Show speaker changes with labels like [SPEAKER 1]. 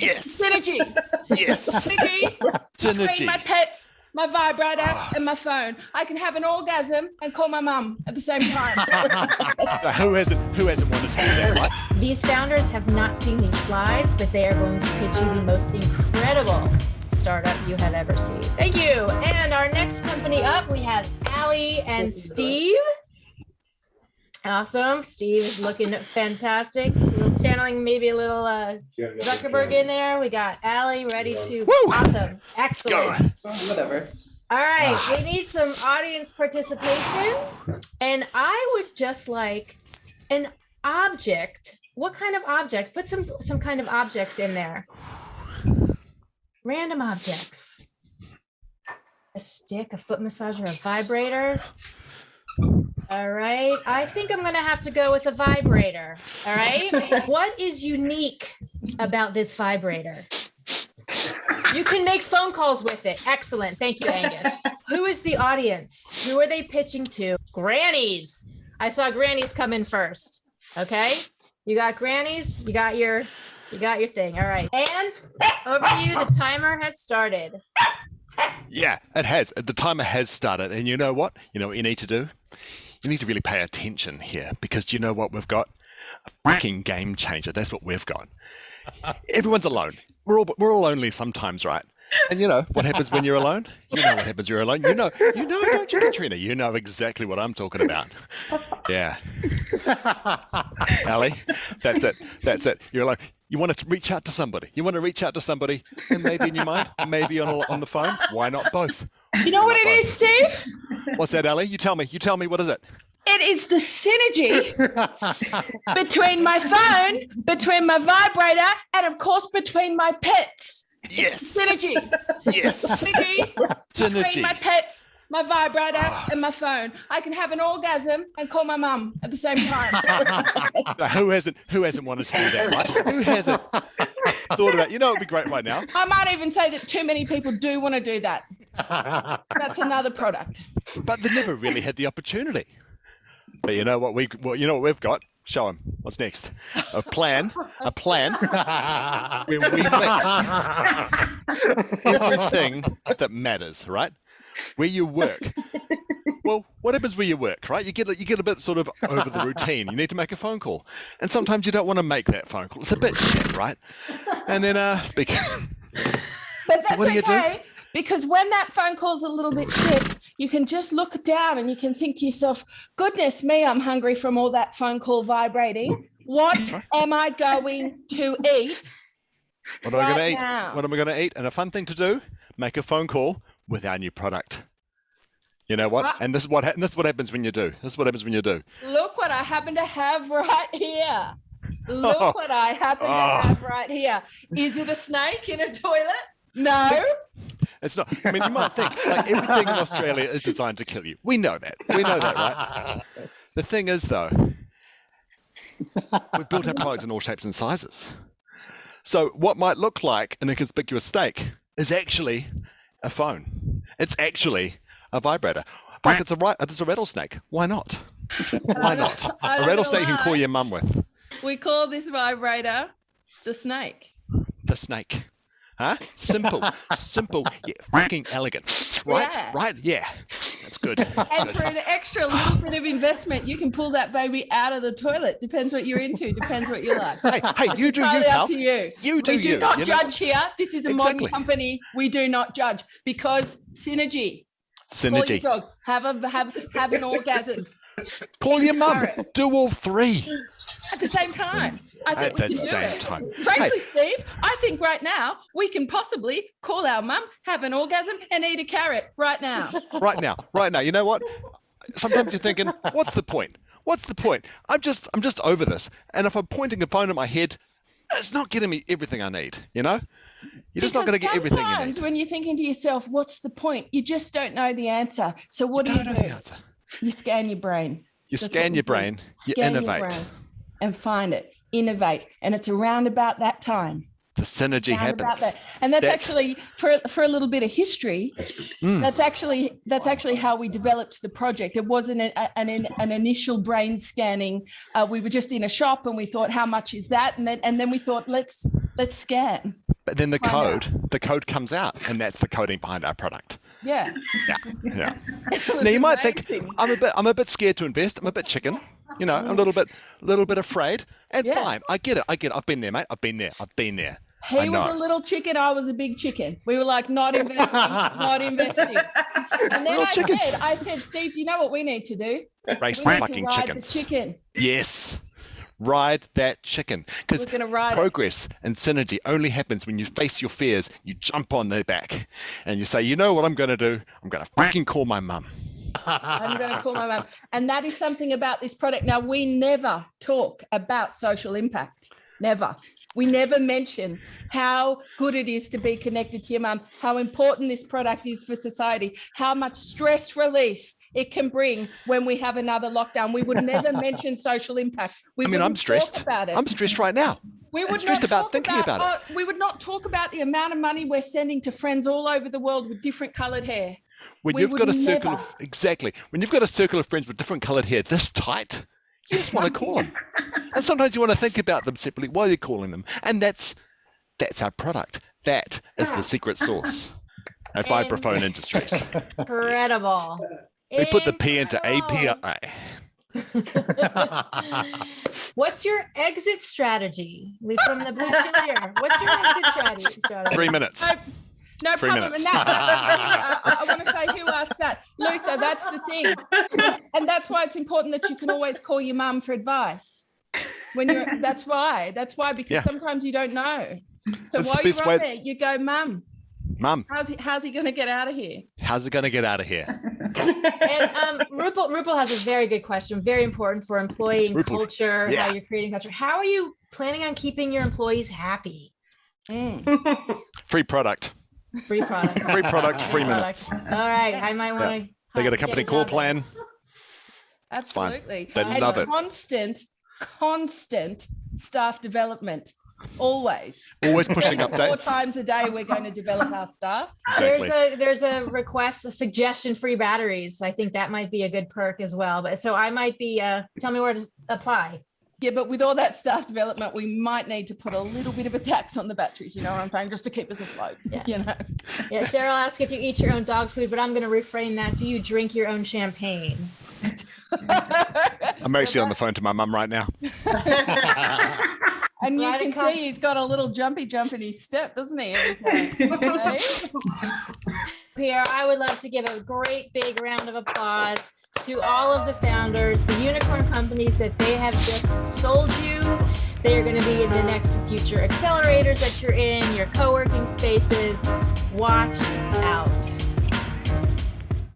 [SPEAKER 1] Yes.
[SPEAKER 2] Synergy.
[SPEAKER 1] Yes.
[SPEAKER 2] Synergy
[SPEAKER 1] Synergy.
[SPEAKER 2] between my pets, my vibrator, and my phone. I can have an orgasm and call my mum at the same time.
[SPEAKER 1] Who hasn't wanted to do that, right?
[SPEAKER 3] These founders have not seen these slides, but they are going to pitch you the most incredible startup you have ever seen. Thank you. And our next company up, we have Allie and Steve. Awesome. Steve is looking fantastic. A little channeling, maybe a little Zuckerberg in there. We got Allie ready to.
[SPEAKER 1] Woo!
[SPEAKER 3] Awesome. Excellent.
[SPEAKER 4] Whatever.
[SPEAKER 3] All right. We need some audience participation. And I would just like an object. What kind of object? Put some kind of objects in there. Random objects. A stick, a foot massager, a vibrator. All right. I think I'm going to have to go with a vibrator. All right. What is unique about this vibrator? You can make phone calls with it. Excellent. Thank you, Angus. Who is the audience? Who are they pitching to? Grannies. I saw grannies come in first. Okay. You got grannies. You got your thing. All right. And over to you. The timer has started.
[SPEAKER 1] Yeah, it has. The timer has started. And you know what? You know what you need to do? You need to really pay attention here, because you know what we've got? A fucking game changer. That's what we've got. Everyone's alone. We're all lonely sometimes, right? And you know what happens when you're alone? You know what happens when you're alone. You know, don't you, Katrina? You know exactly what I'm talking about. Yeah. Allie, that's it. You're alone. You want to reach out to somebody. And maybe in your mind, maybe on the phone. Why not both?
[SPEAKER 2] You know what it is, Steve?
[SPEAKER 1] What's that, Allie? You tell me. What is it?
[SPEAKER 2] It is the synergy between my phone, between my vibrator, and of course between my pets.
[SPEAKER 1] Yes.
[SPEAKER 2] Synergy.
[SPEAKER 1] Yes.
[SPEAKER 2] Synergy between my pets, my vibrator, and my phone. I can have an orgasm and call my mum at the same time.
[SPEAKER 1] Who hasn't wanted to do that, right? Who hasn't thought about? You know, it'd be great right now.
[SPEAKER 2] I might even say that too many people do want to do that. That's another product.
[SPEAKER 1] But they never really had the opportunity. But you know what we've got? Show them. What's next? A plan where we mix everything that matters, right? Where you work. Well, what happens where you work, right? You get a bit sort of over the routine. You need to make a phone call, and sometimes you don't want to make that phone call. It's a bit shit, right? And then
[SPEAKER 2] But that's
[SPEAKER 1] so what do you do?
[SPEAKER 2] Because when that phone call's a little bit shit, you can just look down and you can think to yourself, goodness me, I'm hungry from all that phone call vibrating. What am I going to eat?
[SPEAKER 1] What am I going to eat? What am I going to eat? And a fun thing to do, make a phone call with our new product. You know what? And this is what happens when you do.
[SPEAKER 2] Look what I happen to have right here. What I happen to have right here. Is it a snake in a toilet? No.
[SPEAKER 1] It's not. I mean, you might think like everything in Australia is designed to kill you. We know that, right? The thing is, though, we've built our products in all shapes and sizes. So what might look like an inconspicuous snake is actually a phone. It's actually a vibrator. Like it's a rattlesnake. Why not? Why not? A rattlesnake you can call your mum with.
[SPEAKER 2] We call this vibrator the snake.
[SPEAKER 1] The snake. Huh? Simple, yeah, fucking elegant. Right?
[SPEAKER 2] Yeah.
[SPEAKER 1] Right? Yeah. That's good.
[SPEAKER 2] And for an extra little bit of investment, you can pull that baby out of the toilet. Depends what you're into. Depends what you like.
[SPEAKER 1] Hey, you do you, pal.
[SPEAKER 2] Up to you.
[SPEAKER 1] You do you.
[SPEAKER 2] We do not judge here. This is a modern company. We do not judge because synergy. Call your dog. Have an orgasm.
[SPEAKER 1] Call your mum. Do all three.
[SPEAKER 2] At the same time. I think
[SPEAKER 1] At
[SPEAKER 2] we
[SPEAKER 1] the
[SPEAKER 2] can do
[SPEAKER 1] same
[SPEAKER 2] it.
[SPEAKER 1] time.
[SPEAKER 2] Frankly, Steve, I think right now we can possibly call our mum, have an orgasm, and eat a carrot right now.
[SPEAKER 1] Right now. You know what? Sometimes you're thinking, what's the point? I'm just over this. And if I'm pointing a phone at my head, it's not getting me everything I need, you know? You're just not going to get everything you need.
[SPEAKER 2] Sometimes when you're thinking to yourself, what's the point? You just don't know the answer. So what do you do?
[SPEAKER 1] The answer.
[SPEAKER 2] You scan your brain.
[SPEAKER 1] You innovate.
[SPEAKER 2] And find it. Innovate. And it's around about that time.
[SPEAKER 1] The synergy happens.
[SPEAKER 2] And that's actually for a little bit of history. That's actually how we developed the project. It wasn't an initial brain scanning. We were just in a shop and we thought, how much is that? And then we thought, let's scan.
[SPEAKER 1] But then the
[SPEAKER 2] Find out.
[SPEAKER 1] code comes out, and that's the coding behind our product.
[SPEAKER 2] Yeah.
[SPEAKER 1] Yeah.
[SPEAKER 2] It was
[SPEAKER 1] Now you might think
[SPEAKER 2] amazing.
[SPEAKER 1] I'm a bit scared to invest. I'm a bit chicken. You know, I'm a little bit afraid. And
[SPEAKER 2] Yeah.
[SPEAKER 1] fine, I get it. I've been there, mate. I've been there.
[SPEAKER 2] He
[SPEAKER 1] I
[SPEAKER 2] was
[SPEAKER 1] know.
[SPEAKER 2] a little chicken. I was a big chicken. We were like, not investing, not investing. And then
[SPEAKER 1] Little chickens.
[SPEAKER 2] I said, Steve, do you know what we need to do?
[SPEAKER 1] Race
[SPEAKER 2] We need to
[SPEAKER 1] fucking
[SPEAKER 2] ride
[SPEAKER 1] chickens.
[SPEAKER 2] the chicken.
[SPEAKER 1] Yes. Ride that chicken. Because
[SPEAKER 2] We're going to ride it.
[SPEAKER 1] progress and synergy only happens when you face your fears, you jump on their back, and you say, you know what I'm going to do? I'm going to fucking call my mum.
[SPEAKER 2] I'm going to call my mum. And that is something about this product. Now, we never talk about social impact. Never. We never mention how good it is to be connected to your mum, how important this product is for society, how much stress relief it can bring when we have another lockdown. We would never mention social impact.
[SPEAKER 1] I'm stressed.
[SPEAKER 2] About it.
[SPEAKER 1] I'm stressed right now.
[SPEAKER 2] We would
[SPEAKER 1] I'm stressed
[SPEAKER 2] not
[SPEAKER 1] about
[SPEAKER 2] talk
[SPEAKER 1] thinking about it.
[SPEAKER 2] We would not talk about the amount of money we're sending to friends all over the world with different coloured hair.
[SPEAKER 1] When
[SPEAKER 2] We
[SPEAKER 1] you've got a
[SPEAKER 2] would
[SPEAKER 1] circle
[SPEAKER 2] never.
[SPEAKER 1] of, exactly, when you've got a circle of friends with different coloured hair this tight, you just want to call them. And sometimes you want to think about them separately while you're calling them. And that's our product. That is the secret sauce at
[SPEAKER 3] And-
[SPEAKER 1] Vibraphone Industries.
[SPEAKER 3] Incredible.
[SPEAKER 1] We put the P into
[SPEAKER 3] Incredible.
[SPEAKER 1] API.
[SPEAKER 3] What's your exit strategy from the BlueChilli? What's your exit strategy?
[SPEAKER 1] 3 minutes.
[SPEAKER 2] No
[SPEAKER 1] 3
[SPEAKER 2] problem.
[SPEAKER 1] minutes.
[SPEAKER 2] And that, I want to say who asked that. Luther, that's the thing. And that's why it's important that you can always call your mum for advice. That's why, because
[SPEAKER 1] Yeah.
[SPEAKER 2] sometimes you don't know. So
[SPEAKER 1] That's the
[SPEAKER 2] while
[SPEAKER 1] best
[SPEAKER 2] you're
[SPEAKER 1] way-
[SPEAKER 2] on there, you go, Mum,
[SPEAKER 1] Mum,
[SPEAKER 2] how's he going to get out of here?
[SPEAKER 1] how's it going to get out of here?
[SPEAKER 3] And Rupal has a very good question, very important for employee and
[SPEAKER 1] Rupal,
[SPEAKER 3] culture,
[SPEAKER 1] yeah.
[SPEAKER 3] how you're creating culture. How are you planning on keeping your employees happy?
[SPEAKER 1] Free product.
[SPEAKER 3] Free product.
[SPEAKER 1] Free product, 3 minutes.
[SPEAKER 3] All right. I might want to.
[SPEAKER 1] They got a company call plan.
[SPEAKER 2] Absolutely.
[SPEAKER 1] They love it.
[SPEAKER 2] Constant staff development. Always.
[SPEAKER 1] Always pushing
[SPEAKER 2] 4
[SPEAKER 1] updates.
[SPEAKER 2] times a day, we're going to develop our staff.
[SPEAKER 1] Exactly.
[SPEAKER 3] There's a request, a suggestion, free batteries. I think that might be a good perk as well. But so I might be. Tell me where to apply.
[SPEAKER 2] Yeah, but with all that staff development, we might need to put a little bit of a tax on the batteries, you know what I'm saying, just to keep us afloat.
[SPEAKER 3] Yeah.
[SPEAKER 2] You know.
[SPEAKER 3] Yeah, Cheryl asked if you eat your own dog food, but I'm going to reframe that. Do you drink your own champagne?
[SPEAKER 1] I'm actually on the phone to my mum right now.
[SPEAKER 2] And you
[SPEAKER 3] Right,
[SPEAKER 2] can see he's got a little jumpy jump in his step, doesn't he? Every time? Okay?
[SPEAKER 3] Pierre, I would love to give a great big round of applause to all of the founders, the unicorn companies that they have just sold you. They are going to be in the next future accelerators that you're in, your co-working spaces. Watch out.